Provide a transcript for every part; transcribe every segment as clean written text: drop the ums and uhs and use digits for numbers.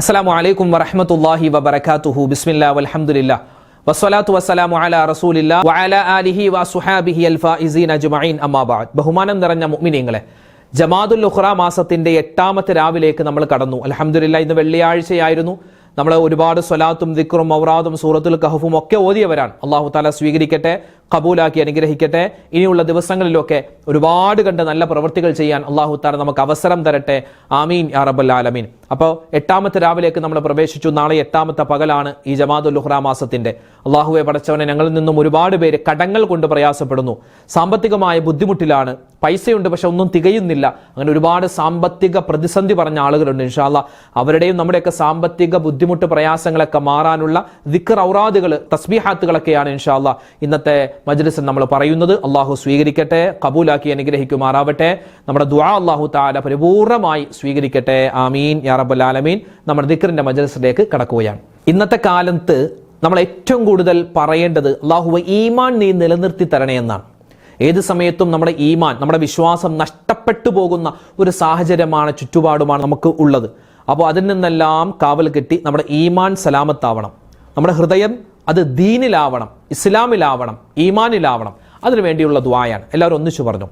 അസ്സലാമു അലൈക്കും വറഹ്മത്തുള്ളാഹി വബറകാതുഹു. ബിസ്മില്ലാഹി വൽഹംദുലില്ലാഹ് വസ്സലാത്തു വസ്സലാമു അലാ റസൂലില്ലാഹി വഅലാ ആലിഹി വസ്വഹാബിഹി അൽ ഫായിസീന അജ്മഈൻ. അമ്മാ ബഅദ്. ബഹുമാനം നിറഞ്ഞ മുഅ്മിനീങ്ങളെ, ജമാദുൽ ഉഖ്റ മാസത്തിന്റെ 8ാമത്തെ രാവിലേക്ക് നമ്മൾ കടന്നു. അൽഹംദുലില്ലാഹ്, ഇന്ന് വെള്ളിയാഴ്ചയായിരുന്നു. നമ്മൾ ഒരുപാട് സ്വലാത്തും ദിക്റും ഔറാദും സൂറത്തുൽ കഹഫും ഒക്കെ ഓതിയവരാണ്. അല്ലാഹു തആല സ്വീകരിക്കട്ടെ, കബൂലാക്കി അനുഗ്രഹിക്കട്ടെ. ഇനിയുള്ള ദിവസങ്ങളിലൊക്കെ ഒരുപാട് കണ്ട് നല്ല പ്രവൃത്തികൾ ചെയ്യാൻ അല്ലാഹു തആല നമുക്ക് അവസരം തരട്ടെ. ആമീൻ യാ റബ്ബൽ ആലമീൻ. അപ്പോൾ 8ാമത്തെ രാവിലേക്ക് നമ്മൾ പ്രവേശിച്ചു. നാളെ 8ാമത്തെ പകലാണ് ഈ ജമാദുൽ ഉഖ്റ മാസത്തിന്റെ. അല്ലാഹുവെ പടച്ചവനെ, ഞങ്ങളിൽ നിന്നും ഒരുപാട് പേര് കടങ്ങൾ കൊണ്ട് പ്രയാസപ്പെടുന്നു, സാമ്പത്തികമായ ബുദ്ധിമുട്ടിലാണ്, പൈസയുണ്ട് പക്ഷെ ഒന്നും തികയുന്നില്ല. അങ്ങനെ ഒരുപാട് സാമ്പത്തിക പ്രതിസന്ധി പറഞ്ഞ ആളുകളുണ്ട്. ഇൻഷാ അല്ലാഹ് അവരുടെയും നമ്മുടെയൊക്കെ സാമ്പത്തിക ബുദ്ധിമുട്ട് പ്രയാസങ്ങളൊക്കെ മാറാനുള്ള ദിക്ർ ഔറാദുകൾ തസ്ബീഹാത്തുകളൊക്കെയാണ് ഇൻഷാ അല്ലാഹ് ഇന്നത്തെ മജ്ലിസിൽ നമ്മൾ പറയുന്നത്. അള്ളാഹു സ്വീകരിക്കട്ടെ, കബൂലാക്കി അനുഗ്രഹിക്കുമാറാവട്ടെ. നമ്മുടെ ദുആ അല്ലാഹു തആല പരിപൂർണമായി സ്വീകരിക്കട്ടെ. ആമീൻ യാ റബ്ബൽ ആലമീൻ. നമ്മുടെ ദിക്റിന്റെ മജ്ലിസിലേക്ക് കടക്കുകയാണ്. ഇന്നത്തെ കാലത്ത് നമ്മൾ ഏറ്റവും കൂടുതൽ പറയേണ്ടത് അല്ലാഹുവേ ഈമാൻ നീ നിലനിർത്തി തരണേ എന്നാണ്. ഏത് സമയത്തും നമ്മുടെ ഈമാൻ, നമ്മുടെ വിശ്വാസം നഷ്ടപ്പെട്ടു പോകുന്ന ഒരു സാഹചര്യമാണ്, ചുറ്റുപാടുമാണ് നമുക്ക് ഉള്ളത്. അപ്പോൾ അതിൽ നിന്നെല്ലാം കാവൽ കെട്ടി നമ്മുടെ ഈമാൻ സലാമത്താവണം. നമ്മുടെ ഹൃദയം അത് ദീനിലാവണം, ഇസ്ലാമിലാവണം, ഈമാനിലാവണം. അതിനു വേണ്ടിയുള്ള ദുആയാണ്. എല്ലാവരും ഒന്നിച്ചു പറഞ്ഞു,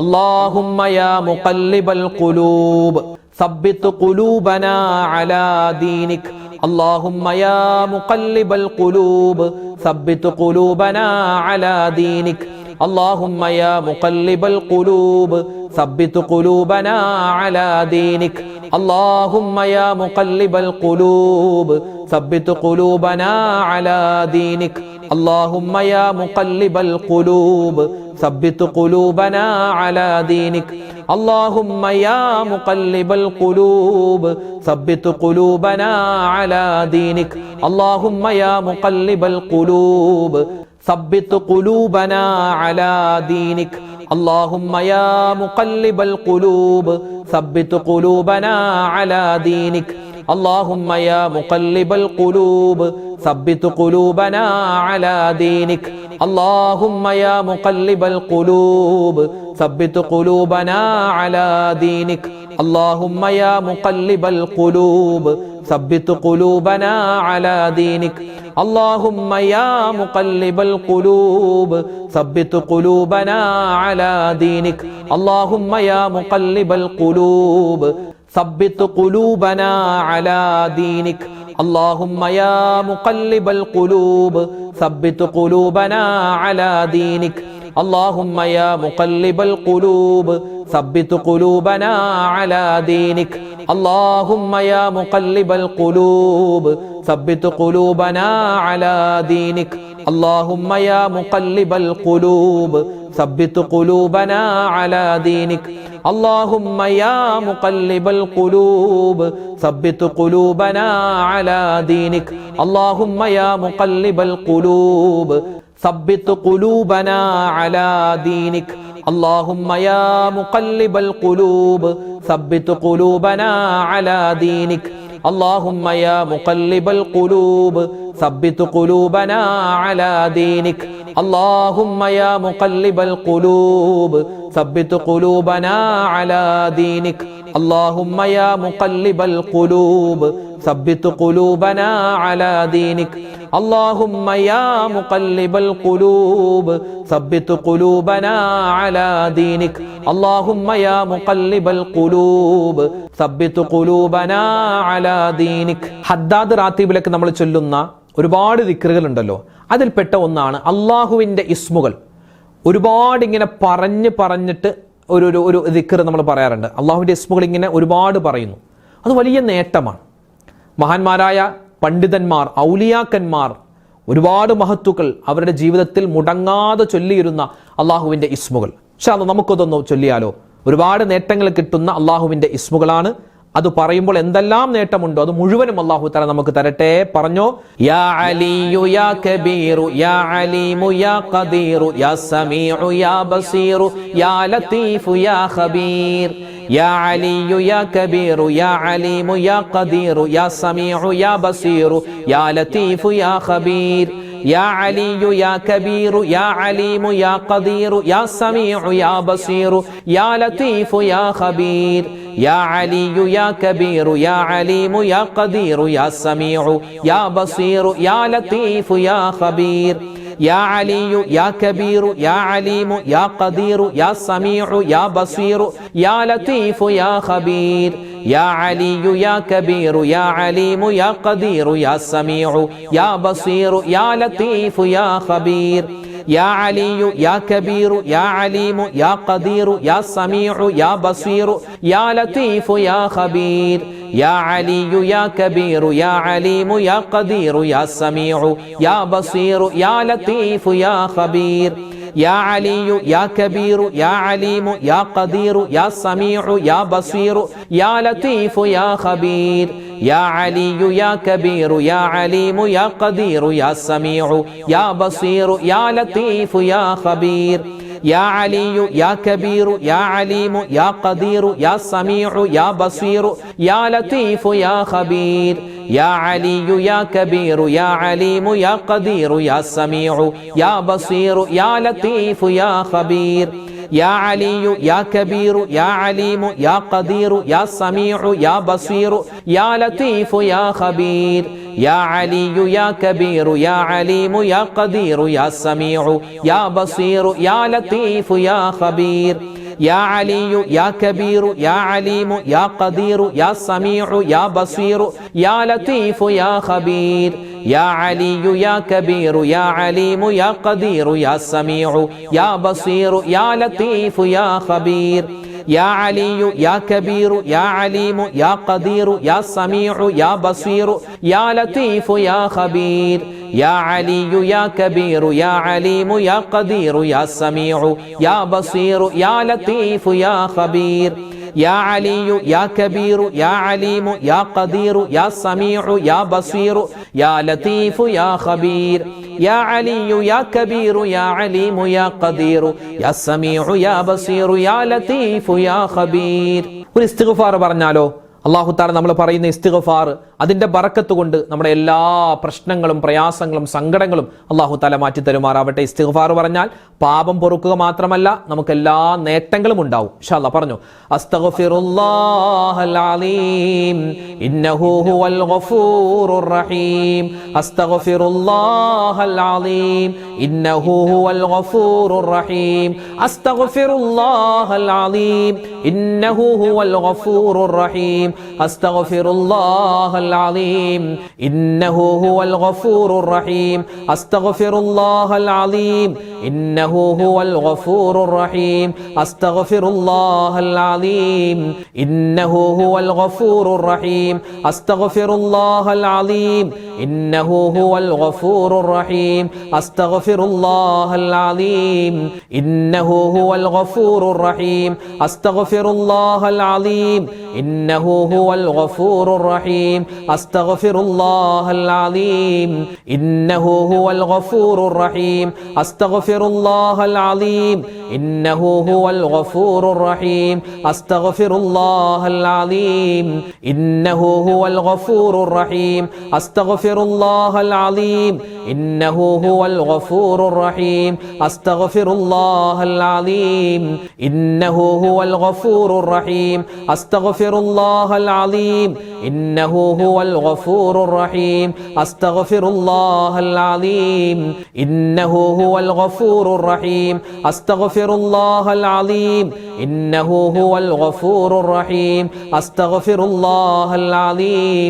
അല്ലാഹുമ്മ യാ മുഖല്ലിബൽ ഖുലൂബ് സബ്ബിത് ഖുലൂബനാ അലാ ദീനിക്. അല്ലാഹുമ്മ യാ മുഖല്ലിബൽ ഖുലൂബ് സബ്ബിത് ഖുലൂബനാ അലാ ദീനിക്. اللهم يا مقلب القلوب ثبت قلوبنا على دينك. اللهم يا مقلب القلوب ثبت قلوبنا على دينك. اللهم يا مقلب القلوب ثبت قلوبنا على دينك. اللهم يا مقلب القلوب ثبت قلوبنا على دينك. اللهم يا مقلب القلوب ثبت قلوبنا على دينك. اللهم يا مقلب القلوب ثبت قلوبنا على دينك. اللهم يا مقلب القلوب ثبت قلوبنا على دينك. اللهم يا مقلب القلوب ثبت قلوبنا على دينك. اللهم يا مقلب القلوب ثبت قلوبنا على دينك. اللهم يا مقلب القلوب ثبت قلوبنا على دينك. اللهم يا مقلب القلوب ثبت قلوبنا على دينك. اللهم يا مقلب القلوب ثبت قلوبنا على دينك. اللهم يا مقلب القلوب ثبت قلوبنا على دينك. اللهم يا مقلب القلوب ثبت قلوبنا على دينك. اللهم يا مقلب القلوب ثبت قلوبنا على دينك. اللهم يا مقلب القلوب ثبت قلوبنا على دينك. اللهم يا مقلب القلوب ثبت قلوبنا على دينك. اللهم يا مقلب القلوب ثبت قلوبنا على دينك. اللهم يا مقلب القلوب ثبت قلوبنا على دينك. اللهم يا مقلب القلوب ثبت قلوبنا على دينك. اللهم يا مقلب القلوب ثبت قلوبنا على دينك. اللهم يا مقلب القلوب ثبت قلوبنا على دينك. اللهم يا مقلب القلوب ثبت قلوبنا على دينك. ഹദ്ദാദ് റാത്തീബിലേക്ക് നമ്മൾ ചൊല്ലുന്ന ഒരുപാട് ദിക്റുകൾ ഉണ്ടല്ലോ. അതിൽപ്പെട്ട ഒന്നാണ് അള്ളാഹുവിൻ്റെ ഇസ്മുകൾ. ഒരുപാട് ഇങ്ങനെ പറഞ്ഞിട്ട് ഒരു ദിക്ർ നമ്മൾ പറയാറുണ്ട്. അള്ളാഹുവിൻ്റെ ഇസ്മുകൾ ഇങ്ങനെ ഒരുപാട് പറയുന്നു. അത് വലിയ നേട്ടമാണ്. മഹാന്മാരായ പണ്ഡിതന്മാർ, ഔലിയാക്കന്മാർ, ഒരുപാട് മഹത്തുക്കൾ അവരുടെ ജീവിതത്തിൽ മുടങ്ങാതെ ചൊല്ലിയിരുന്ന അള്ളാഹുവിൻ്റെ ഇസ്മുകൾ. പക്ഷെ അത് നമുക്കതൊന്ന് ചൊല്ലിയാലോ? ഒരുപാട് നേട്ടങ്ങൾ കിട്ടുന്ന അള്ളാഹുവിൻ്റെ ഇസ്മുകളാണ്. അത് പറയുമ്പോൾ എന്തെല്ലാം നേട്ടമുണ്ടോ അത് മുഴുവനും അല്ലാഹു തആല നമുക്ക് തരട്ടെ. പറഞ്ഞോ, യാ അലിയു യാ കബീറു യാ അലീമു യാ ഖദീറു യാ സമീഉ യാ ബസീറു യാ ലത്തീഫു യാ ഖബീർ. യാ അലിയു യാ കബീറു യാ അലീമു യാ ഖദീറു യാ സമീഉ യാ ബസീറു യാ ലത്തീഫു യാ ഖബീർ. يا علي يا كبير يا عليم يا قدير يا سميع يا بصير يا لطيف يا خبير يا علي يا كبير يا عليم يا قدير يا سميع يا بصير يا لطيف يا خبير يا علي يا كبير يا عليم يا قدير يا سميع يا بصير يا لطيف يا خبير يا علي يا كبير يا عليم يا قدير يا سميع يا بصير يا لطيف يا خبير يا علي يا كبير يا عليم يا قدير يا سميع يا بصير يا لطيف يا خبير يا علي يا كبير يا عليم يا قدير يا سميع يا بصير يا لطيف يا خبير يا علي يا كبير يا عليم يا قدير يا سميع يا بصير يا لطيف يا خبير يا علي يا كبير يا عليم يا قدير يا سميع يا بصير يا لطيف يا خبير يا علي يا كبير يا عليم يا قدير يا سميع يا بصير يا لطيف يا خبير يا علي يا كبير يا عليم يا قدير يا سميع يا بصير يا لطيف يا خبير يا علي يا كبير يا عليم يا قدير يا سميع يا بصير يا لطيف يا خبير يا علي يا كبير يا عليم يا قدير يا سميع يا بصير يا لطيف يا خبير يا علي يا كبير يا عليم يا قدير يا سميع يا بصير يا لطيف يا خبير يا علي يا كبير يا عليم يا قدير يا سميع يا بصير يا لطيف يا خبير يا علي يا كبير يا عليم يا قدير يا سميع يا بصير يا لطيف يا خبير يا علي يا كبير يا عليم يا قدير يا سميع يا بصير يا لطيف يا خبير يا علي يا كبير يا عليم يا قدير يا سميع يا بصير يا لطيف يا خبير يا علي يا كبير يا عليم يا قدير يا سميع يا بصير يا لطيف يا خبير. ഒരു ഇസ്തിഗ്ഫാർ പറഞ്ഞാലോ? അല്ലാഹു തആല നമ്മൾ പറയുന്ന ഇസ്തിഗ്ഫാർ അതിന്റെ ബറക്കത്ത് കൊണ്ട് നമ്മുടെ എല്ലാ പ്രശ്നങ്ങളും പ്രയാസങ്ങളും സങ്കടങ്ങളും അല്ലാഹു തആല മാറ്റി തരുമാറാവട്ടെ. ഇസ്തിഗ്ഫാർ പറഞ്ഞാൽ പാപം പൊറുക്കുക മാത്രമല്ല നമുക്ക് എല്ലാ നേട്ടങ്ങളും ഉണ്ടാവും. ഇൻഷാ അല്ലാഹ് പറഞ്ഞു. അസ്തഗ്ഫിറുല്ലാഹൽ അലീം ഇന്നഹു ഹുവൽ ഗഫൂറുർ റഹീം. അസ്തഗ്ഫിറുല്ലാഹൽ അലീം ഇന്നഹു ഹുവൽ ഗഫൂറുർ റഹീം. അസ്തഗ്ഫിറുല്ലാഹൽ അലീം ഇന്നഹു ഹുവൽ ഗഫൂറുർ റഹീം. അസ്തഗ്ഫിറുല്ലാഹൽ العظيم إنه هو الغفور الرحيم. أستغفر الله العظيم إنه هو الغفور الرحيم. أستغفر الله العظيم إنه هو الغفور الرحيم. أستغفر الله العظيم إنه هو الغفور الرحيم. أستغفر الله العظيم إنه هو الغفور الرحيم. أستغفر الله العظيم إنه هو الغفور الرحيم. أستغفر الله العظيم إنه هو الغفور الرحيم. أستغفر الله العظيم إنه هو الغفور الرحيم. أستغفر الله العظيم إنه هو الغفور الرحيم. أستغفر الله العظيم إنه هو الغفور الرحيم. أستغفر الله العظيم إنه هو الغفور الرحيم. أستغفر الله العظيم إنه هو الغفور الرحيم. أستغفر الله العظيم إنه هو الغفور الرحيم. أستغفر الله العظيم إنه هو الغفور الرحيم. أستغفر الله العظيم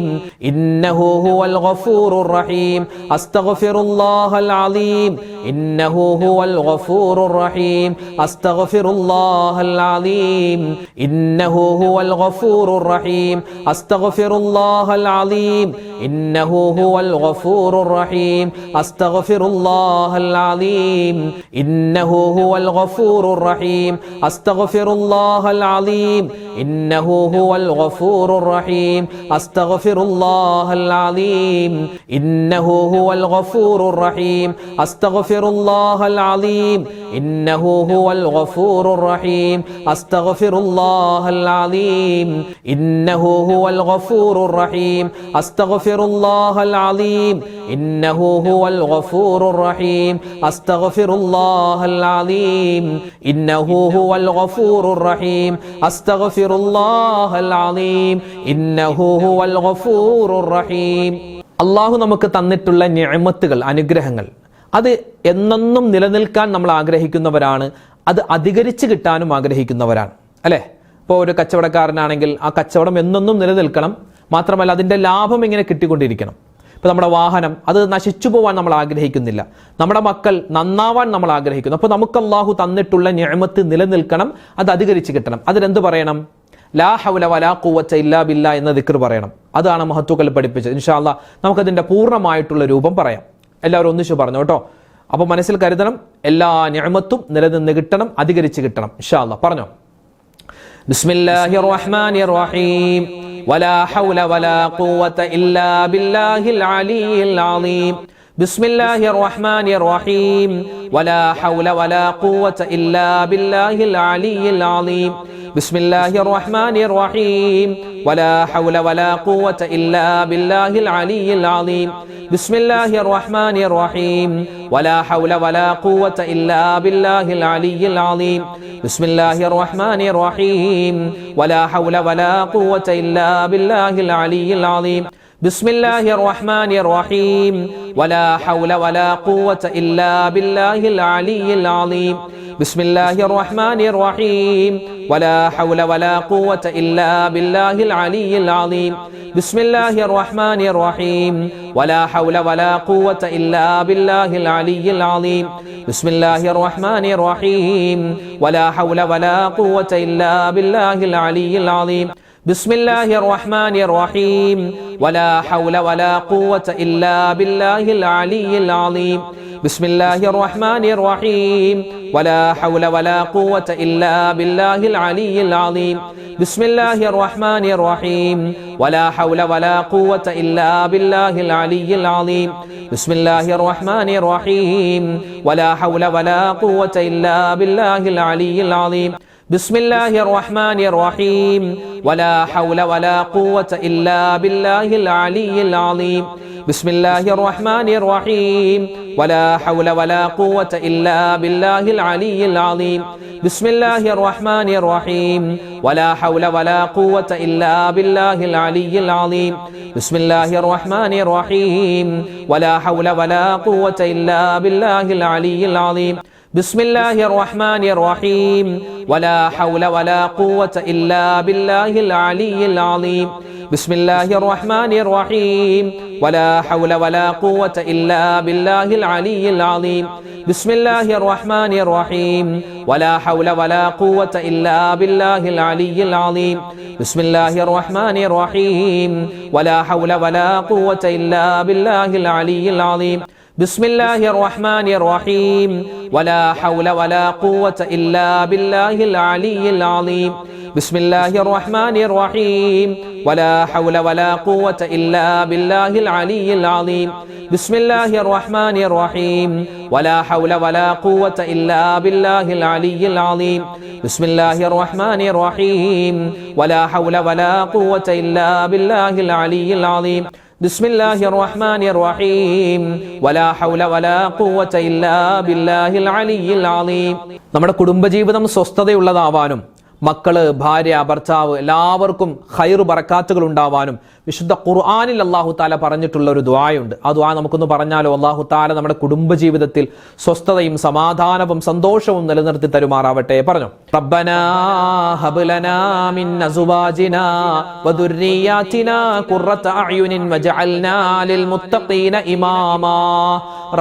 إنه هو الغفور الرحيم. أستغفر الله العظيم إنه هو الغفور الرحيم. أستغفر الله العظيم إنه هو الغفور الرحيم. أستغفر الله العظيم إنه هو الغفور الرحيم. أستغفر الله العظيم إنه هو الغفور الرحيم. أستغفر الله العظيم إنه هو الغفور الرحيم. أستغفر الله العظيم إنه هو الغفور الرحيم. أستغفر الله العظيم إنه هو الغفور الرحيم. أستغفر الله العظيم إنه هو الغفور الرحيم. أستغفر അസ്തഗ്ഫിറുല്ലാഹൽ അലീം ഇന്നഹു ഹുവൽ ഗഫൂറുർ റഹീം. അസ്തഗ്ഫിറുല്ലാഹൽ അലീം ഇന്നഹു ഹുവൽ ഗഫൂറുർ റഹീം. അസ്തഗ്ഫിറുല്ലാഹൽ അലീം ഇന്നഹു ഹുവൽ ഗഫൂറുർ റഹീം. അല്ലാഹു നമുക്ക് തന്നിട്ടുള്ള നിഅമത്തുകൾ, അനുഗ്രഹങ്ങൾ, അത് എന്നെന്നും നിലനിൽക്കാൻ നമ്മൾ ആഗ്രഹിക്കുന്നവരാണ്. അത് അധികരിച്ച് കിട്ടാനും ആഗ്രഹിക്കുന്നവരാണ്, അല്ലേ? ഇപ്പോൾ ഒരു കച്ചവടക്കാരനാണെങ്കിൽ ആ കച്ചവടം എന്നെന്നും നിലനിൽക്കണം, മാത്രമല്ല അതിൻ്റെ ലാഭം ഇങ്ങനെ കിട്ടിക്കൊണ്ടിരിക്കണം. ഇപ്പോൾ നമ്മുടെ വാഹനം അത് നശിച്ചു പോകാൻ നമ്മൾ ആഗ്രഹിക്കുന്നില്ല, നമ്മുടെ മക്കൾ നന്നാവാൻ നമ്മൾ ആഗ്രഹിക്കുന്നു. അപ്പോൾ നമുക്ക് അല്ലാഹു തന്നിട്ടുള്ള നിഅമത്ത് നിലനിൽക്കണം, അത് അധികരിച്ച് കിട്ടണം. അതിനെന്ത് പറയണം? ലാ ഹൗല വലാ ഖുവത ഇല്ലാ ബില്ലാ എന്ന ദിക്ർ പറയണം. അതാണ് മഹത്തുക്കൾ പഠിപ്പിച്ചത്. ഇൻഷാ അല്ലാഹ് നമുക്കതിൻ്റെ പൂർണ്ണമായിട്ടുള്ള രൂപം പറയാം. എല്ലാവരും ഒന്നിച്ചു പറഞ്ഞു കേട്ടോ. അപ്പോൾ മനസ്സിൽ കരുതണം, എല്ലാ നിഅമത്തും നിലനിന്ന് കിട്ടണം, അധികരിച്ച് കിട്ടണം. ഇൻഷാ അല്ലാഹ് പറഞ്ഞോ. ബിസ്മില്ലാഹിർ റഹ്മാനിർ റഹീം. വലാ ഹൗല വലാ ഖുവത ഇല്ലാ ബില്ലാഹിൽ അലിയിൽ അലീം. ബിസ്മില്ലാഹിർ റഹ്മാനിർ റഹീം. വലാ ഹൗല വലാ ഖുവത ഇല്ലാ ബില്ലാഹിൽ അലിയിൽ അലീം. ബിസ്മില്ലാഹിർ റഹ്മാനിർ റഹീം. വലാ ഹൗല വലാ ഖുവത ഇല്ലാ ബില്ലാഹിൽ അലിയിൽ അലീം. ബിസ്മില്ലാഹിർ റഹ്മാനിർ റഹീം. വലാ ഹൗല വലാ ഖുവത ഇല്ലാ ബില്ലാഹിൽ അലിയിൽ അലീം. ബിസ്മില്ലാഹിർ റഹ്മാനിർ റഹീം. വലാ ഹൗല വലാ ഖുവത ഇല്ലാ ബില്ലാഹിൽ അലിയിൽ അലീം. ബിസ്മില്ലാഹിർ റഹ്മാനിർ റഹീം. വലാ ഹൗല വലാ ഖുവത ഇല്ലാ ബില്ലാഹിൽ അലിയിൽ അലീം. ബിസ്മില്ലാഹിർ റഹ്മാനിർ റഹീം. വലാ ഹൗല വലാ ഖുവത ഇല്ലാ ബില്ലാഹിൽ അലിയിൽ അലീം. ബിസ്മില്ലാഹിർ റഹ്മാനിർ റഹീം. വലാ ഹൗല വലാ ഖുവത ഇല്ലാ ബില്ലാഹിൽ അലിയിൽ അലീം. ബിസ്മില്ലാഹിർ റഹ്മാനിർ റഹീം. വലാ ഹൗല വലാ ഖുവത ഇല്ലാ ബില്ലാഹിൽ അലിയിൽ അലീം. ബിസ്മില്ലാഹിർ റഹ്മാനിർ റഹീം. വലാ ഹൗല വലാ ഖുവത ഇല്ലാ ബില്ലാഹിൽ അലിയിൽ അലീം. ബിസ്മില്ലാഹിർ റഹ്മാനിർ റഹീം. വലാ ഹൗല വലാ ഖുവത ഇല്ലാ ബില്ലാഹിൽ അലിയിൽ അലീം. ബിസ്മില്ലാഹിർ റഹ്മാനിർ റഹീം. വലാ ഹൗല വലാ ഖുവത ഇല്ലാ ബില്ലാഹിൽ അലിയിൽ അലീം. ബിസ്മില്ലാഹിർ റഹ്മാനിർ റഹീം. വലാ ഹൗല വലാ ഖുവത ഇല്ലാ ബില്ലാഹിൽ അലിയിൽ അലീം. ബിസ്മില്ലാഹിർ റഹ്മാനിർ റഹീം. വലാ ഹൗല വലാ ഖുവത ഇല്ലാ ബില്ലാഹിൽ അലിയിൽ അലീം. ബിസ്മില്ലാഹിർ റഹ്മാനിർ റഹീം. വലാ ഹൗല വലാ ഖുവത ഇല്ലാ ബില്ലാഹിൽ അലിയിൽ അലീം. ബിസ്മില്ലാഹിർ റഹ്മാനിർ റഹീം. വലാ ഹൗല വലാ ഖുവത ഇല്ലാ ബില്ലാഹിൽ അലിയിൽ അലീം. ബിസ്മില്ലാഹിർ റഹ്മാനിർ റഹീം. വലാ ഹൗല വലാ ഖുവത ഇല്ലാ ബില്ലാഹിൽ അലിയിൽ അലീം. ബിസ്മില്ലാഹിർ റഹ്മാനിർ റഹീം. വലാ ഹൗല വലാ ഖുവത ഇല്ലാ ബില്ലാഹിൽ അലിയിൽ അലീം. ബിസ്മില്ലാഹിർ റഹ്മാനിർ റഹീം. വലാ ഹൗല വലാ ഖുവത ഇല്ലാ ബില്ലാഹിൽ അലിയിൽ അലീം. ബിസ്മില്ലാഹിർ റഹ്മാനിർ റഹീം. വലാ ഹൗല വലാ ഖുവത ഇല്ലാ ബില്ലാഹിൽ അലിയിൽ അലീം. ബിസ്മില്ലാഹിർ റഹ്മാനിർ റഹീം. വലാ ഹൗല വലാ ഖുവത ഇല്ലാ ബില്ലാഹിൽ അലിയിൽ അലീം. ബിസ്മില്ലാഹിർ റഹ്മാനിർ റഹീം. വലാ ഹൗല വലാ ഖുവത ഇല്ലാ ബില്ലാഹിൽ അലിയിൽ അലീം. ബിസ്മില്ലാഹിർ റഹ്മാനിർ റഹീം. വലാ ഹൗല വലാ ഖുവത ഇല്ലാ ബില്ലാഹിൽ അലിയിൽ അലീം. ബിസ്മില്ലാഹിർ റഹ്മാനിർ റഹീം. വലാ ഹൗല വലാ ഖുവത ഇല്ലാ ബില്ലാഹിൽ അലിയിൽ അലീം. ബിസ്മില്ലാഹിർ റഹ്മാനിർ റഹീം. വലാ ഹൗല വലാ ഖുവത ഇല്ലാ ബില്ലാഹിൽ അലിയിൽ അലീം. ബിസ്മില്ലാഹിർ റഹ്മാനിർ റഹീം. വലാ ഹൗല വലാ ഖുവത ഇല്ലാ ബില്ലാഹിൽ അലിയിൽ അലീം. നമ്മുടെ കുടുംബജീവിതം സ്വസ്ഥതയുള്ളതാവാനും മക്കള്, ഭാര്യ, ഭർത്താവ് എല്ലാവർക്കും ഖൈർ ബറക്കാത്തുകൾ ഉണ്ടാവാനും വിശുദ്ധ ഖുർആനിൽ അല്ലാഹു തആല പറഞ്ഞിട്ടുള്ള ഒരു ദുആയുണ്ട്. ആ ദുആ നമുക്കൊന്ന് പറഞ്ഞാലോ? അല്ലാഹു തആല നമ്മുടെ കുടുംബജീവിതത്തിൽ സ്വസ്ഥതയും സമാധാനവും സന്തോഷവും നിലനിർത്തി തരുമാറാവട്ടെ. പറഞ്ഞു. റബ്ബനാ ഹബ് ലനാ മിൻ അസ്വാജിനാ വദുർരിയാതിനാ ഖുർറത അഅ്യുനിൻ വജഅൽനാ ലിൽ മുത്തഖീന ഇമാമാ.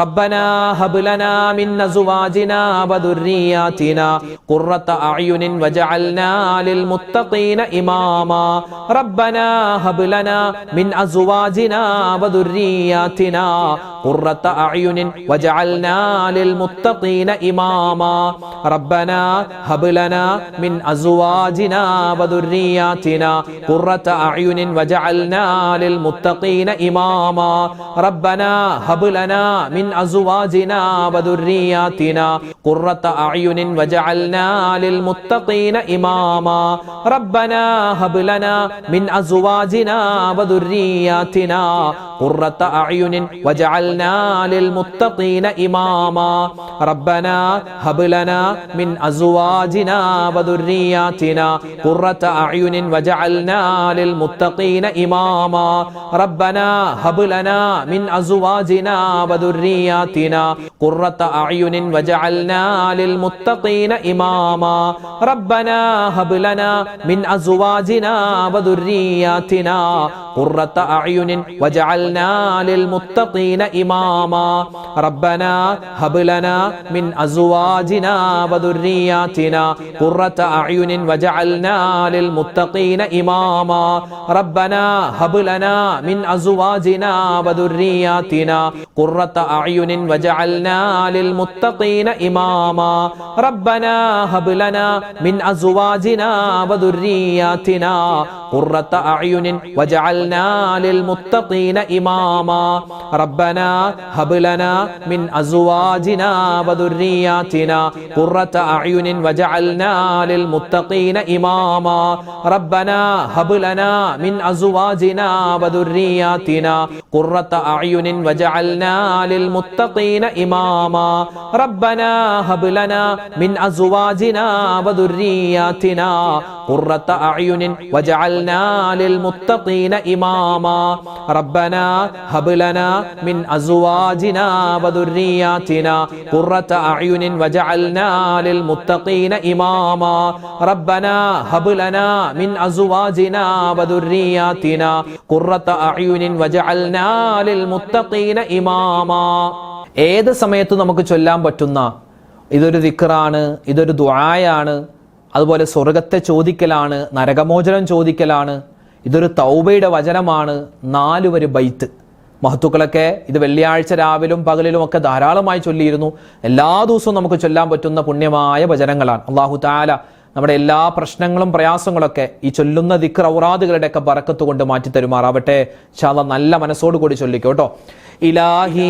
റബ്ബനാ ഹബ് ലനാ മിൻ അസ്വാജിനാ വദുർരിയാതിനാ ഖുർറത അഅ്യുനിൻ വജഅൽനാ ലിൽ മുത്തഖീന ഇമാമാ. റബ്ബനാ ഹബ് ലനാ من أزواجنا وذرياتنا قرة أعين وجعلنا للمتقين إماما. ربنا هب لنا من أزواجنا وذرياتنا قرة أعين وجعلنا للمتقين إماما. ربنا هب لنا من أزواجنا وذرياتنا قرة أعين واجعلنا للمتقين إماما ربنا هب لنا من أزواجنا وذرياتنا قرة أعين واجعلنا للمتقين إماما ربنا هب لنا من أزواجنا وذرياتنا قرة أعين واجعلنا للمتقين إماما ربنا هب لنا من أزواجنا وذرياتنا قرة أعين واجعلنا للمتقين إماما ربنا هب لنا من أزواجنا وذرياتنا قرة أعين واجعلنا للمتقين إماما ربنا هب لنا من أزواجنا وذرياتنا قرة أعين واجعلنا للمتقين إماما ربنا هب لنا من أزواجنا وذرياتنا قرة أعين واجعلنا للمتقين إماما ربنا هب لنا من أزواجنا وذرياتنا قرة أعين واجعلنا للمتقين إماما ربنا هب لنا من أزواجنا وذرياتنا قرة أعين واجعلنا للمتقين إماما ربنا هب لنا من أزواجنا وذرياتنا قرة أعين واجعلنا للمتقين إماما ربنا هب لنا من أزواجنا وذرياتنا قرة أعين واجعلنا للمتقين إماما ربنا هب لنا من أزواجنا وذرياتنا قرة أعين واجعلنا للمتقين إماما ربنا هب لنا من أزواجنا وذرياتنا قرة أعين واجعلنا للمتقين إماما ഏത് സമയത്ത് നമുക്ക് ചൊല്ലാൻ പറ്റുന്ന ഇതൊരു ദിക്റാണ്, ഇതൊരു ദുആയാണ്, അതുപോലെ സ്വർഗത്തെ ചോദിക്കലാണ്, നരകമോചനം ചോദിക്കലാണ്, ഇതൊരു തൗബയുടെ വചനമാണ്. 4 വരി ബൈത്ത് മഹത്തുക്കളൊക്കെ ഇത് വെള്ളിയാഴ്ച രാവിലും പകലിലും ഒക്കെ ധാരാളമായി ചൊല്ലിയിരുന്നു. എല്ലാ ദിവസവും നമുക്ക് ചൊല്ലാൻ പറ്റുന്ന പുണ്യമായ വചനങ്ങളാണ്. അല്ലാഹു തആല നമ്മുടെ എല്ലാ പ്രശ്നങ്ങളും പ്രയാസങ്ങളൊക്കെ ഈ ചൊല്ലുന്ന ദിക്ർ ഔറാദുകളുടെ ഒക്കെ ബറക്കത്ത് കൊണ്ട് മാറ്റി തരുമാറാവട്ടെ. ഇൻഷാ അല്ലാഹ് നല്ല മനസ്സോട് കൂടി ചൊല്ലിക്കോ കേട്ടോ. ഇലാഹി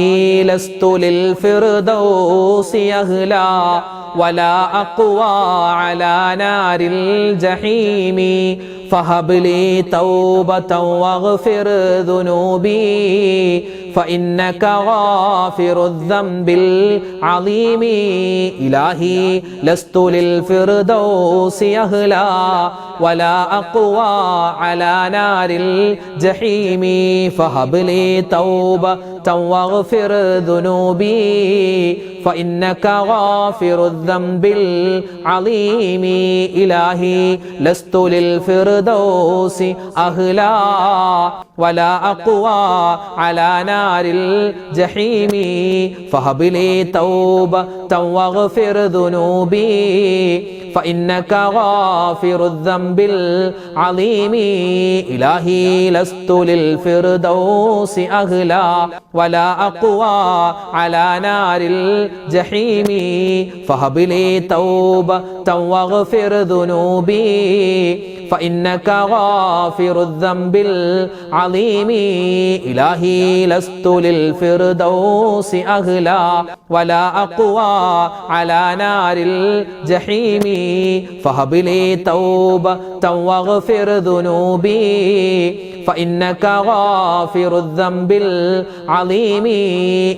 ലസ്തു ലിൽ ഫിർദൗസി അഹ്ലാ വലാ അഖ്വാ അലാ നാരിൽ ജഹീമി فهب لي توبة واغفر ذنوبي فإنك غافر الذنب العظيم إلهي لست للفردوس أهلا ولا أقوى على نار الجحيم فهب لي توبة واغفر ذنوبي فإنك غافر الذنب العظيم إلهي لست للفردوس أهلا ولا أقوى على نار الجحيم فهب لي توبة واغفر ذنوبي فإنك غافر الذنب العظيم إلهي لست للفردوس أهلا ولا أقوى على نار الجحيم فهب لي توبة واغفر ذنوبي فإنك غافر الذنب العظيم إلهي لست للفردوس أهلا ولا أقوى على نار الجحيم فهب لي توبة واغفر ذنوبي فإنك غافر الذنب العظيم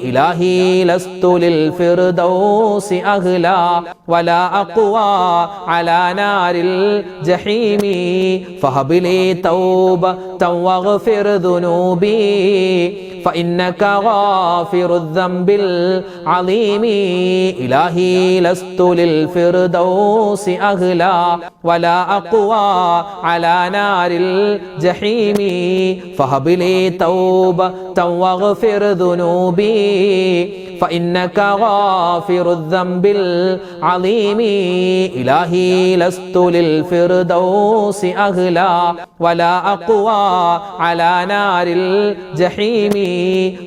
إلهي لست للفردوس أهلا ولا أقوى على نار الجحيم فهب لي توبة واغفر ذنوبي فإنك غافر الذنب العظيم إلهي لست للفردوس أهلا ولا أقوى على نار الجحيم فهب لي توبة واغفر ذنوبي فإنك غافر الذنب العظيم إلهي لست للفردوس أهلا ولا أقوى على نار الجحيم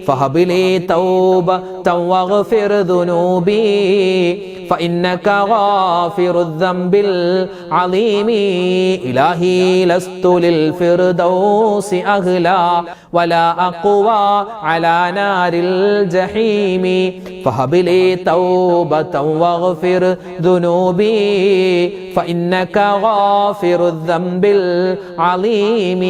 فهب لي توبة واغفر ذنوبي فإنك غافر الذنب العظيم إلهي لست للفردوس أهلا ولا أقوى على نار الجحيم فهب لي توبة واغفر ذنوبي فإنك غافر الذنب العظيم.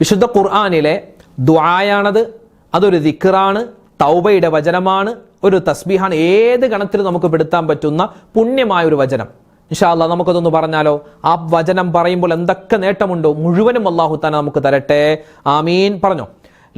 വിശുദ്ധ ഖുർആനിലെ ദുആയാണത്. അതൊരു ദിക്റാണ്, തൗബയുടെ വചനമാണ്, ഒരു തസ്ബീഹാണ്. ഏത് ഗണത്തിൽ നമുക്ക് പെടുത്താൻ പറ്റുന്ന പുണ്യമായ ഒരു വചനം. ഇൻഷാ അല്ലാഹ് നമുക്കതൊന്ന് പറഞ്ഞാലോ? ആ വചനം പറയുമ്പോൾ എന്തൊക്കെ നേട്ടമുണ്ടോ മുഴുവനും അല്ലാഹു തആല നമുക്ക് തരട്ടെ. ആമീൻ. പറഞ്ഞോ.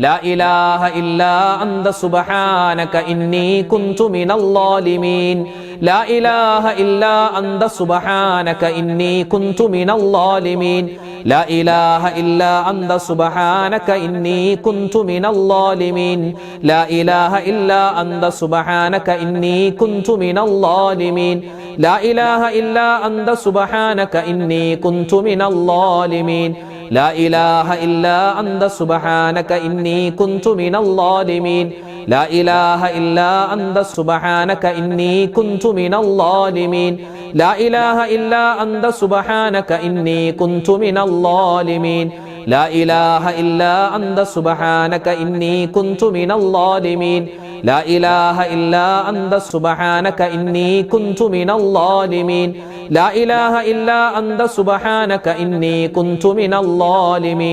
ലാ ഇലാഹ ഇല്ലാ അന്ത സുബ്ഹാനക ഇന്നി കുന്തു മിനൽ ളാലിമീൻ. ലാ ഇലാഹ ഇല്ലാ അന്ത സുബ്ഹാനക ഇന്നി കുന്തു മിനൽ ളാലിമീൻ. ലാ ഇലാഹ ഇല്ലാ അന്ത സുബ്ഹാനക ഇന്നി കുന്തു മിനൽ ളാലിമീൻ. ലാ ഇലാഹ ഇല്ലാ അന്ത സുബ്ഹാനക ഇന്നി കുന്തു മിനൽ ളാലിമീൻ. ലാ ഇലാഹ ഇല്ലാ അന്ത സുബ്ഹാനക ഇന്നി കുന്തു മിനൽ ളാലിമീൻ. ലാ ഇലാഹ ഇല്ലാ അന്ത സുബ്ഹാനക ഇന്നി കുന്തു മിനൽ ളാലിമീൻ. ലാ ഇലാഹ ഇല്ലാ അന്ത സുബ്ഹാനക ഇന്നി കുന്തു മിനൽ ളാലിമീൻ. ലാ ഇലാഹ ഇല്ലാ അന്ത സുബ്ഹാനക ഇന്നി കുന്തു മിനൽ ളാലിമീൻ. ലാ ഇലാഹ ഇല്ലാ അന്ത സുബ്ഹാനക ഇന്നി കുന്തു മിനൽ ളാലിമീൻ. ലാ ഇലാഹ ഇല്ലാ അന്ത സുബ്ഹാനക ഇന്നി കുന്തു മിനൽ ളാലിമീൻ. ലാ ഇലാഹ ഇല്ലാ അന്ത സുബ്ഹാനക ഇന്നി കുന്തു മിനൽ ളാലിമീൻ.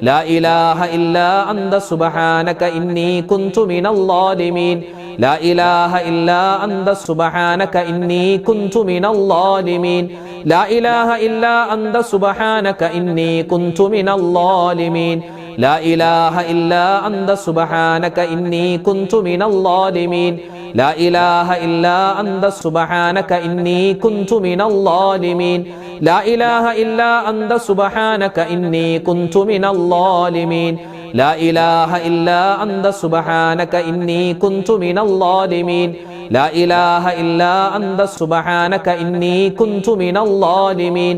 ലാ ഇലാഹ ഇല്ലാ അന്ത സുബ്ഹാനക ഇന്നി കുന്തു മിനൽ ളാലിമീൻ. ലാ ഇലാഹ ഇല്ലാ അന്ത സുബ്ഹാനക ഇന്നി കുന്തു മിനൽ ളാലിമീൻ. ലാ ഇലാഹ ഇല്ലാ അന്ത സുബ്ഹാനക ഇന്നി കുന്തു മിനൽ ളാലിമീൻ. ലാ ഇലാഹ ഇല്ലാ അന്ത സുബ്ഹാനക ഇന്നി കുന്തു മിനൽ ളാലിമീൻ. ലാ ഇലാഹ ഇല്ലാ അന്ത സുബ്ഹാനക ഇന്നി കുന്തു മിനൽ ളാലിമീൻ. ലാ ഇലാഹ ഇല്ലാ അന്ത സുബ്ഹാനക ഇന്നി കുന്തു മിനൽ ളാലിമീൻ. ലാ ഇലാഹ ഇല്ലാ അന്ത സുബ്ഹാനക ഇന്നി കുന്തു മിനൽ ളാലിമീൻ. ലാ ഇലാഹ ഇല്ലാ അന്ത സുബ്ഹാനക ഇന്നി കുന്തു മിനൽ ളാലിമീൻ.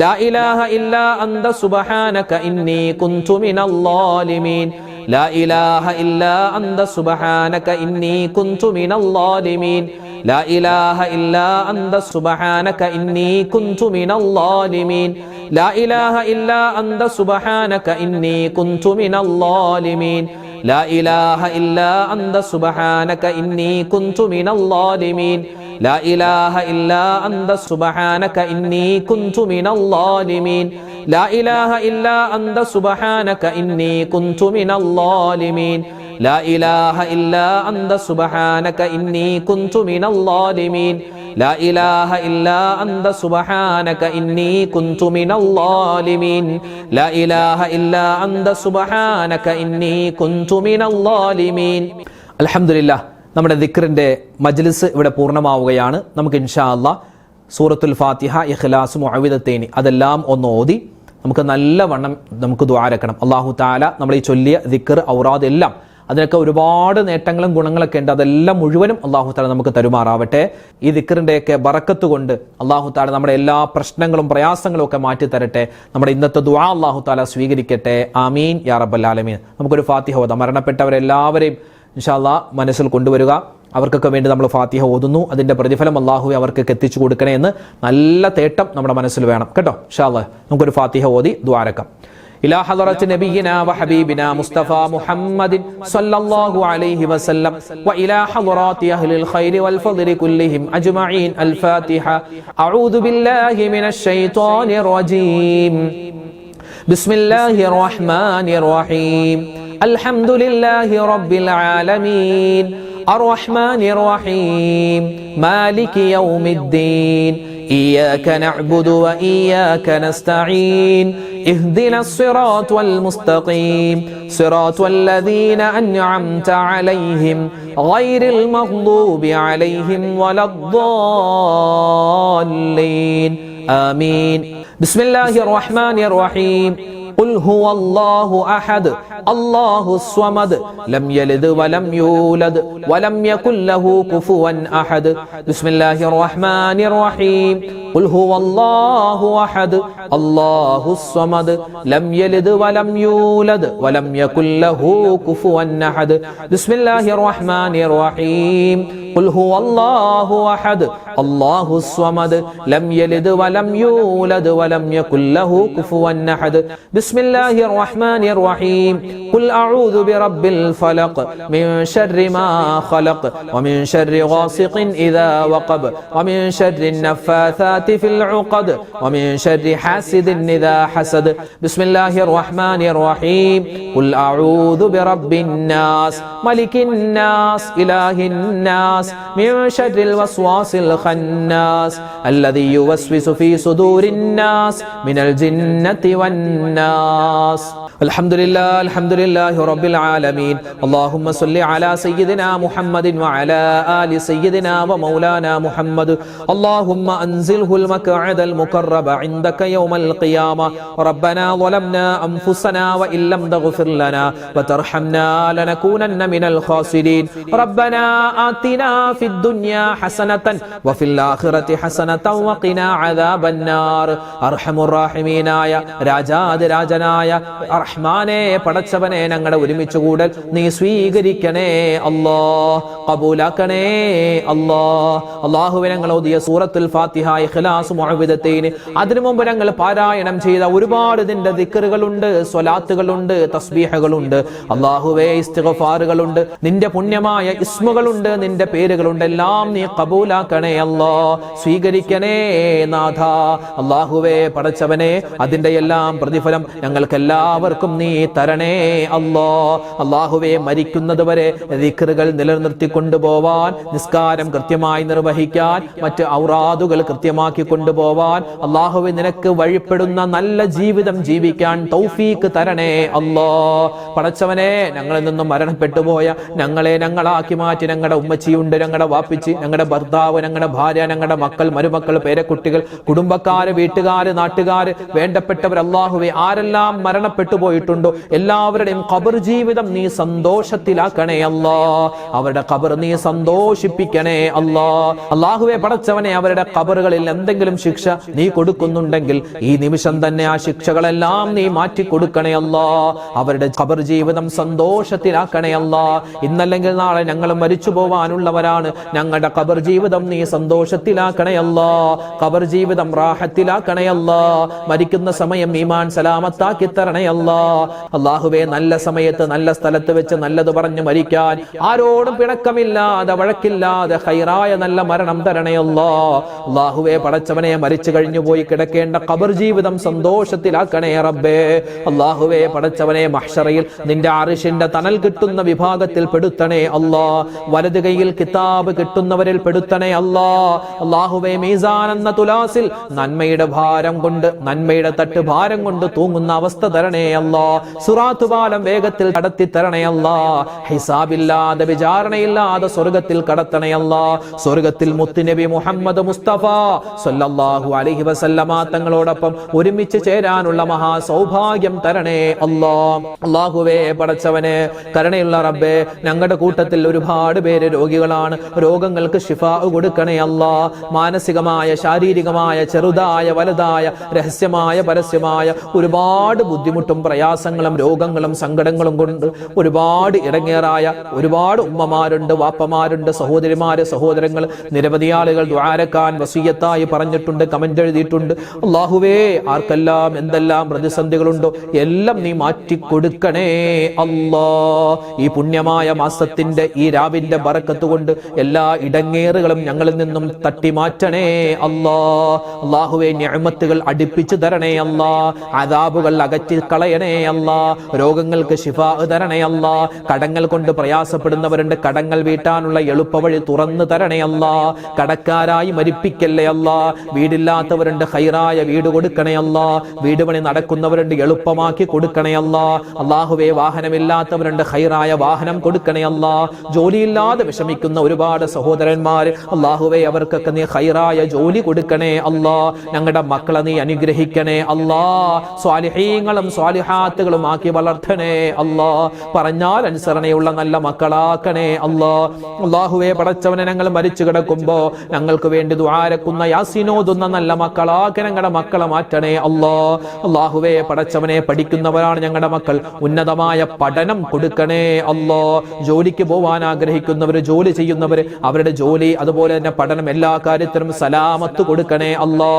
ലാ ഇലാഹ ഇല്ലാ അന്ത സുബ്ഹാനക ഇന്നി കുന്തു മിനൽ ളാലിമീൻ. ലാ ഇലാഹ ഇല്ലാ അന്ത സുബ്ഹാനക ഇന്നി കുന്തു മിനൽ ളാലിമീൻ. ലാ ഇലാഹ ഇല്ലാ അന്ത സുബ്ഹാനക ഇന്നി കുന്തു മിനൽ ളാലിമീൻ. ലാ ഇലാഹ ഇല്ലാ അന്ത സുബ്ഹാനക ഇന്നി കുന്തു മിനൽ ളാലിമീൻ. ലാ ഇലാഹ ഇല്ലാ അന്ത സുബ്ഹാനക ഇന്നി കുന്തു മിനൽ ളാലിമീൻ. ലാ ഇലാഹ ഇല്ലാ അന്ത സുബ്ഹാനക ഇന്നി കുന്തു മിനൽ ളാലിമീൻ. ലാ ഇലാഹ ഇല്ലാ അന്ത സുബ്ഹാനക ഇന്നി കുന്തു മിനൽ ളാലിമീൻ. ലാ ഇലാഹ ഇല്ലാ അന്ത സുബ്ഹാനക ഇന്നി കുന്തു മിനൽ ളാലിമീൻ. ലാ ഇലാഹ ഇല്ലാ അന്ത സുബ്ഹാനക ഇന്നി കുന്തു മിനൽ ളാലിമീൻ. ലാ ഇലാഹ ഇല്ലാ അന്ത സുബ്ഹാനക ഇന്നി കുന്തു മിനൽ ളാലിമീൻ. അൽഹംദുലില്ലാഹ്, നമ്മുടെ ദിക്റിന്റെ മജ്ലിസ് ഇവിടെ പൂർണ്ണമാവുകയാണ്. നമുക്ക് ഇൻഷാ അല്ലാഹ് സൂറത്തുൽ ഫാത്തിഹ, ഇഖ്ലാസ്, മുഅവ്വിദത്തൈനി അതെല്ലാം ഒന്ന് ഓതി നമുക്ക് നല്ലവണ്ണം നമുക്ക് ദുആരക്കണം. അല്ലാഹു തആല നമ്മൾ ഈ ചൊല്ലിയ ദിക്ർ, ഔറാദ് എല്ലാം അതിനൊക്കെ ഒരുപാട് നേട്ടങ്ങളും ഗുണങ്ങളൊക്കെ ഉണ്ട്. അതെല്ലാം മുഴുവനും അല്ലാഹു തആല നമുക്ക് തരുമാറാവട്ടെ. ഈ ദിക്റിന്റെയൊക്കെ ബറക്കത്ത് കൊണ്ട് അല്ലാഹു തആല നമ്മുടെ എല്ലാ പ്രശ്നങ്ങളും പ്രയാസങ്ങളും ഒക്കെ മാറ്റി തരട്ടെ. നമ്മുടെ ഇന്നത്തെ ദുആ അല്ലാഹു തആല സ്വീകരിക്കട്ടെ. ആമീൻ യാ റബ്ബൽ ആലമീൻ. നമുക്കൊരു ഫാത്തിഹ ഓതാം. മരണപ്പെട്ടവരെല്ലാവരെയും ഇൻഷാ അല്ലാഹ് മനസ്സിൽ കൊണ്ടുവരിക. അവർക്കൊക്കെ വേണ്ടി നമ്മൾ ഫാത്തിഹ ഓതുന്നു. അതിന്റെ പ്രതിഫലം അല്ലാഹു അവർക്കൊക്കെ എത്തിച്ചു കൊടുക്കണേ എന്ന് നല്ല തേട്ടം നമ്മുടെ മനസ്സിൽ വേണം കേട്ടോ. ഇൻഷാ അല്ലാഹ് നമുക്കൊരു ഫാത്തിഹ ഓതി ദുആരക്കാം. إلى حضرة نبينا وحبيبنا مصطفى محمد صلى الله عليه وسلم وإلى حضرات أهل الخير والفضل كلهم أجمعين. الفاتحة. أعوذ بالله من الشيطان الرجيم. بسم الله الرحمن الرحيم. الحمد لله رب العالمين الرحمن الرحيم مالك يوم الدين إياك نعبد وإياك نستعين اهدنا الصراط المستقيم صراط الذين أنعمت عليهم غير المغضوب عليهم ولا الضالين آمين. بسم الله الرحمن الرحيم. قل هو الله أحد الله الصمد لم يلد ولم يولد ولم يكن له كفوا أحد. بسم الله الرحمن الرحيم. قل هو الله أحد الله الصمد لم يلد ولم يولد ولم يكن له كفوا أحد. بسم الله الرحمن الرحيم. ഖുൽ ഹുവല്ലാഹു അഹദ് അല്ലാഹുസ് സ്വമദ് ലം യലിദ് വലം യൂലദ് വലം യകുൽ ലഹു കുഫുവൻ അഹദ് ബിസ്മില്ലാഹിർ റഹ്മാനിർ റഹീം ഖുൽ അഊദു ബിറബ്ബിൽ ഫലഖ് മിൻ ശർരി മാ ഖലഖ് വമിൻ ശർരി ഗാസിഖിൻ ഇദാ വഖബ് വമിൻ ശർരി النفاثات في العقد ومن شر حاسد إذا حسد بسم الله الرحمن الرحيم قل أعوذ برب الناس ملك الناس إله الناس من شر الوسواس الخناس الذي يوسوس في صدور الناس من الجنة والناس الحمد لله رب العالمين اللهم صل على سيدنا محمد وعلى آل سيدنا ومولانا محمد اللهم أنزله المقعد المقرب عندك يوم القيامة ربنا ظلمنا أنفسنا وإن لم تغفر لنا وترحمنا لنكونن من الخاسرين ربنا آتنا في الدنيا حسنة وفي الآخرة حسنة وقنا عذاب النار أرحم الراحمين يا രാജാദ് രാജനായ റഹ്മാനെ പടച്ചവനെ ഞങ്ങളുടെ ഒരുമിച്ച് കൂടൽ നീ സ്വീകരിക്കണേ അല്ലാഹ് ഖബൂലാക്കണേ അല്ലാഹ് അല്ലാഹുവേ ഞങ്ങൾ ഓതിയ സൂറത്തുൽ ഫാത്തിഹ ഇഖ്ലാസ് മുഅവ്വിദത്തൈൻ അതിനു മുമ്പ് ഞങ്ങൾ പാരായണം ചെയ്ത ഒരുപാട് നിന്റെ ദിക്റുകളുണ്ട് സ്വലാത്തുകളുണ്ട് തസ്ബീഹുകളുണ്ട് അല്ലാഹുവേ ഇസ്തിഗ്ഫാറുകളുണ്ട് നിന്റെ പുണ്യമായ ഇസ്മുകളുണ്ട് നിന്റെ പേരുകളുണ്ട് എല്ലാം നീ ഖബൂലാക്കണേ അല്ലാഹ് സ്വീകരിക്കണേ നാഥ അല്ലാഹുവേ പടച്ചവനെ അതിന്റെ എല്ലാം പ്രതിഫലം ഞങ്ങൾക്ക് എല്ലാവർക്കും നീ തരണേ അല്ലാഹ് അല്ലാഹുവേ മരിക്കുന്നത് വരെ ദിക്റുകൾ നിലനിർത്തി കൊണ്ടുപോവാൻ നിസ്കാരം കൃത്യമായി നിർവഹിക്കാൻ മറ്റ് ഔറാദുകൾ കൃത്യമാക്കി കൊണ്ടുപോവാൻ അല്ലാഹുവേ നിനക്ക് വഴിപ്പെടുന്ന നല്ല ജീവിതം ജീവിക്കാൻ തൗഫീക്ക് തരണേ അല്ലാഹ് പടച്ചവനെ ഞങ്ങളിൽ നിന്നും മരണപ്പെട്ടു പോയ ഞങ്ങളെ ഞങ്ങളാക്കി മാറ്റി ഞങ്ങളുടെ ഉമ്മച്ചിയുണ്ട് ഞങ്ങളുടെ വാപ്പിച്ചി ഞങ്ങളുടെ ഭർത്താവ് ഞങ്ങളുടെ ഭാര്യ ഞങ്ങളുടെ മക്കൾ മരുമക്കൾ പേരക്കുട്ടികൾ കുടുംബക്കാര് വീട്ടുകാര് നാട്ടുകാര് വേണ്ടപ്പെട്ടവർ അല്ലാഹുവേ ആരെല്ലാം മരണപ്പെട്ടു പോയിട്ടുണ്ടോ എല്ലാവരുടെയും ഖബർ ജീവിതം നീ സന്തോഷത്തിലാക്കണേ അല്ലാഹ് അവരുടെ ഖബർ നീ സന്തോഷിപ്പിക്കണേ അല്ലാഹ് അല്ലാഹുവേ പടച്ചവനെ അവരുടെ ഖബറുകളിൽ എന്തെങ്കിലും ശിക്ഷ നീ കൊടുക്കുന്നുണ്ടെങ്കിൽ ഈ നിമിഷം തന്നെ ആ ശിക്ഷകളെല്ലാം നീ മാറ്റി കൊടുക്കണേ അല്ലാഹ് അവരുടെ ഖബർ ജീവിതം സന്തോഷത്തിലാക്കണേ അല്ലാഹ് ഇന്നല്ലെങ്കിൽ നാളെ ഞങ്ങൾ മരിച്ചു പോവാനുള്ളവരാണ് ഞങ്ങളുടെ ഖബർ ജീവിതം നീ സന്തോഷത്തിലാക്കണേ അല്ലാഹ് ഖബർ ജീവിതം റാഹത്തിലാക്കണേ അല്ലാഹ് മരിക്കുന്ന സമയം ഈമാൻ സലാമത്താക്കി തരണേ അല്ലാഹ് അല്ലാഹുവേ നല്ല സമയത്ത് നല്ല സ്ഥലത്ത് വെച്ച് നല്ലത് പറഞ്ഞു മരിക്കാൻ ആരോടും പിണക്കമില്ലാതെ വഴക്കില്ലാതെ ഖൈറായ നല്ല മരണം തരണേ അല്ലാഹ് അല്ലാഹുവേ പടച്ചവനെ മരിച്ചു കഴിഞ്ഞു പോയി കിടക്കേണ്ട ഖബർ ജീവിതം സന്തോഷത്തിലാക്കണേ റബ്ബേ അല്ലാഹുവേ പടച്ചവനെ മഹ്ശറയിൽ നിന്റെ അർശിന്റെ തണൽ കിട്ടുന്ന വിഭാഗത്തിൽ പെടുത്തണേ അല്ലാഹ് വലത് കൈയിൽ കിതാബ് കിട്ടുന്നവരിൽ പെടുത്തണേ അല്ലാഹ് അല്ലാഹുവേ മീസാൻ എന്ന തുലാസിൽ നന്മയുടെ ഭാരം കൊണ്ട് നന്മയുടെ തട്ട് ഭാരം കൊണ്ട് തൂങ്ങുന്ന അവസ്ഥ തരണേ അല്ലാഹ് സിറാത്ത് പാലം വേഗത്തിൽ കടത്തി തരണേ അല്ലാഹ് ഹിസാബില്ലാതെ വിചാരണയില്ലാതെ സ്വർഗ്ഗത്തിൽ കടത്തണേ അല്ലാഹ് സ്വർഗ്ഗത്തിൽ മുത്തുനബി മുഹമ്മദ് മുസ്തഫ സല്ലല്ലാഹു അലൈഹി വസല്ലമ തങ്ങളോടൊപ്പം ഒരുമിച്ച് ചേരാനുള്ള മഹാ സൗഭാഗ്യം തരണേ അല്ലാഹ് അല്ലാഹുവേ പടച്ചവനെ കരുണയുള്ള റബ്ബേ ഞങ്ങളുടെ കൂട്ടത്തിൽ ഒരുപാട് പേര് രോഗികളാണ് രോഗങ്ങൾക്ക് ശിഫാ കൊടുക്കണേ അല്ലാഹ് മാനസികമായ ശാരീരികമായ ചെറുതായ വലുതായ രഹസ്യമായ പരസ്യമായ ഒരുപാട് ബുദ്ധിമുട്ടും പ്രയാസങ്ങളും രോഗങ്ങളും സങ്കടങ്ങളും കൊണ്ട് ഒരുപാട് ഇടങ്ങേറായ ഒരുപാട് ഉമ്മമാരുണ്ട് വാപ്പമാരുണ്ട് സഹോദരിമാര് സഹോദരങ്ങൾ നിരവധി ആളുകൾ ദുആരക്കാൻ വസിയത്തായി പറഞ്ഞിട്ടുണ്ട് കമന്റ് എഴുതിയിട്ടുണ്ട് അല്ലാഹുവേ ആർക്കെല്ലാം എന്തെല്ലാം പ്രതിസന്ധികളുണ്ടോ എല്ലാം നീ മാറ്റി കൊടുക്കണേ അല്ലാഹ് ഈ പുണ്യമായ മാസത്തിന്റെ ഈ രാവിന്റെ ബറക്കത്ത് കൊണ്ട് എല്ലാ ഇടങ്ങേറുകളും ഞങ്ങളിൽ നിന്നും തട്ടി മാറ്റണേ അല്ലാഹ് അല്ലാഹുവേ നിഅമത്തുകൾ അടുപ്പിച്ചു തരണേ അല്ലാഹ് അദാബുകൾ അകറ്റി കളയണേ അല്ലാഹ് രോഗങ്ങൾക്ക് ശിഫാ തരണേ അല്ലാഹ് കടങ്ങൾ കൊണ്ട് പ്രയാസപ്പെടുന്നവരുണ്ട് കടങ്ങൾ വീട്ടാനുള്ള എളുപ്പവഴി തുറന്നു തരണേ അല്ലാഹ് കടക്കാരായി മരിപ്പിക്കല്ലേ അല്ലാഹ് വീടില്ലാത്തവരുണ്ട് ഖൈറായ വീട് കൊടുക്കണേ അല്ലാഹ് വീട് പണി നടക്കുന്നവരുണ്ട് എളുപ്പമാക്കി കൊടുക്കണേ അല്ലാഹ് അല്ലാഹുവേ വാഹനമില്ലാത്തവരുണ്ട് ഖൈറായ വാഹനം കൊടുക്കണേ അല്ലാഹ് ജോലിയില്ലാതെ വിഷമിക്കുന്ന ഒരുപാട് സഹോദരന്മാർ അല്ലാഹുവേ അവർക്കൊക്കെ നീ ഖൈറായ ജോലി കൊടുക്കണേ അല്ലാഹ് ഞങ്ങളുടെ മക്കളെ നീ അനുഗ്രഹിക്കണേ അല്ലാഹ് സ്വാലിഹീങ്ങളും സ്വാലിഹ സാലിഹാത്തുകളും ആക്കി വളർത്തണേ അല്ലാ. പറഞ്ഞാൽ അനുസരണയുള്ള നല്ല മക്കളാക്കണേ അല്ലാ. അല്ലാഹുവേ പടച്ചവനെ, ഞങ്ങൾ മരിച്ചു കിടക്കുമ്പോ ഞങ്ങൾക്ക് വേണ്ടി ദുആരക്കുന്ന യാസീനോതുന്ന നല്ല മക്കളാക്കി ഞങ്ങളുടെ മക്കളെ മാറ്റണേ അല്ലാ. അല്ലാഹുവേ പടച്ചവനെ, പഠിക്കുന്നവരാണ് ഞങ്ങളുടെ മക്കൾ, ഉന്നതമായ പഠനം കൊടുക്കണേ അല്ലാ. ജോലിക്ക് പോവാൻ ആഗ്രഹിക്കുന്നവര്, ജോലി ചെയ്യുന്നവര്, അവരുടെ ജോലി അതുപോലെ തന്നെ പഠനം, എല്ലാ കാര്യത്തിലും സലാമത്ത് കൊടുക്കണേ അല്ലാ.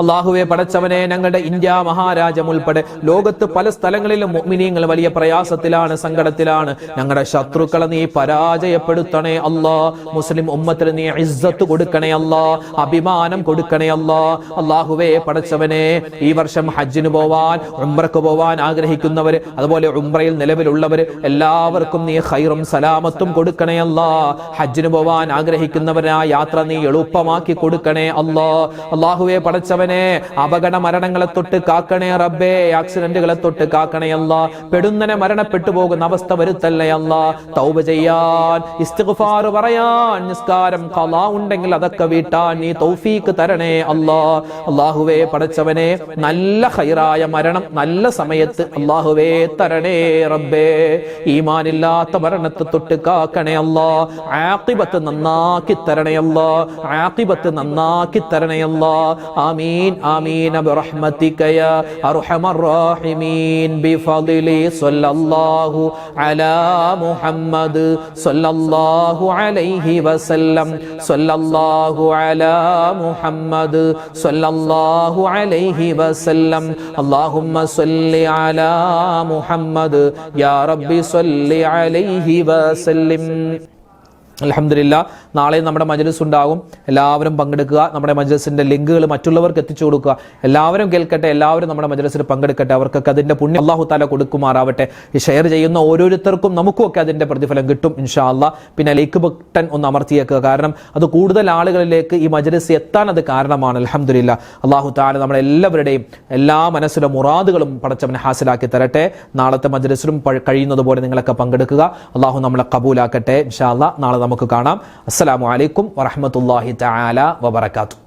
അല്ലാഹുവേ പടച്ചവനെ, ഞങ്ങളുടെ ഇന്ത്യ മഹാരാജ്യം ഉൾപ്പെടെ ലോകത്ത് പല സ്ഥലങ്ങളിലും മുഅ്മിനീങ്ങൾ വലിയ പ്രയാസത്തിലാണ്, സങ്കടത്തിലാണ്. ഞങ്ങളുടെ ശത്രുക്കളെ നീ പരാജയപ്പെടുത്തണേ അല്ലാ. മുസ്ലിം ഉമ്മത്തിന് നീ ഇസ്സത്ത് കൊടുക്കണേ അല്ലാ, അഭിമാനം കൊടുക്കണേ അല്ലാ. അല്ലാഹുവേ പടച്ചവനെ, ഈ വർഷം ഹജ്ജിന് പോവാൻ, ഉംറക്ക് പോവാൻ ആഗ്രഹിക്കുന്നവര്, അതുപോലെ ഉംറയിൽ നിലവിലുള്ളവര് എല്ലാവർക്കും നീ ഖൈറും സലാമത്തും കൊടുക്കണേ അല്ലാ. ഹജ്ജിന് പോവാൻ ആഗ്രഹിക്കുന്നവരാ യാത്ര നീ എളുപ്പമാക്കി കൊടുക്കണേ അല്ലാ. അല്ലാഹുവേ പടച്ചവനെ, അപകട മരണങ്ങളെ തൊട്ട് കാക്കണേ റബ്ബേ, ആക്സിഡന്റുകളെ തൊട്ട് കാക്കണേ അല്ലാ. പെടുന്നനെ മരണപ്പെട്ടു പോകുന്ന അവസ്ഥ വരുത്തല്ലേ അല്ലാ. തൗബ ചെയ്യാൻ, ഇസ്തിഗ്ഫാർ പറയാൻ, നിസ്കാരം ഖളാ ഉണ്ടെങ്കിൽ അതൊക്കെ വീട്ടാൻ നീ തൗഫീക്ക് തരണേ അല്ലാ. അല്ലാഹുവേ പടച്ചവനെ, നല്ല ഖൈറായ മരണം നല്ല സമയത്ത് അല്ലാഹുവേ തരണേ റബ്ബേ. ഈമാനില്ലാത്ത മരണത്തെ തൊട്ട് കാക്കണേ അല്ലാ. ആഖിബത്ത് നന്നാക്കി തരണേ അല്ലാ, ആഖിബത്ത് നന്നാക്കി തരണേ അല്ലാ. ആമീൻ ആമീൻ ബിറഹ്മതിക യാ അർഹമർ റഹീമീൻ ബിഫദ്ലി സ്വല്ലല്ലാഹു അലാ മുഹമ്മദ് സ്വല്ലല്ലാഹു അലൈഹി വസല്ലം സ്വല്ലല്ലാഹു അലാ മുഹമ്മദ് സ്വല്ലല്ലാഹു അലൈഹി വസല്ലം. അല്ലാഹുമ്മ സ്വല്ലി അലാ മുഹമ്മദ് യാ റബ്ബി സ്വല്ലി അലൈഹി വസല്ലം. അൽഹംദുലില്ലാ, നാളെ നമ്മുടെ മജ്‌ലിസ് ഉണ്ടാകും. എല്ലാവരും പങ്കെടുക്കുക. നമ്മുടെ മജ്‌ലിസിന്റെ ലിങ്കുകൾ മറ്റുള്ളവർക്ക് എത്തിച്ചു കൊടുക്കുക. എല്ലാവരും കേൾക്കട്ടെ, എല്ലാവരും നമ്മുടെ മജ്‌ലിസിൽ പങ്കെടുക്കട്ടെ. അവർക്കൊക്കെ അതിന്റെ പുണ്യം അല്ലാഹു തആല കൊടുക്കുമാറാവട്ടെ. ഈ ഷെയർ ചെയ്യുന്ന ഓരോരുത്തർക്കും നമുക്കൊക്കെ അതിന്റെ പ്രതിഫലം കിട്ടും ഇൻഷാ അല്ലാ. പിന്നെ ലൈക്ക് ബട്ടൺ ഒന്ന് അമർത്തിയേക്കുക, കാരണം അത് കൂടുതൽ ആളുകളിലേക്ക് ഈ മജ്‌ലിസ് എത്താൻ അത് കാരണമാണ്. അൽഹംദുലില്ലാ, അല്ലാഹു തആല നമ്മളെല്ലാവരുടെയും എല്ലാ മനസ്സിലെ മുറാദുകളും പടച്ചവനെ ഹാസിലാക്കി തരട്ടെ. നാളത്തെ മജ്‌ലിസിലും കഴിയുന്നത് പോലെ നിങ്ങളൊക്കെ പങ്കെടുക്കുക. അല്ലാഹു നമ്മളെ കബൂലാക്കട്ടെ ഇൻഷാ അല്ലാ. നാളെ നമുക്ക് കാണാം. അസ്സലാമു അലൈക്കും വറഹ്മത്തുള്ളാഹി തആല വബറകാതുഹു.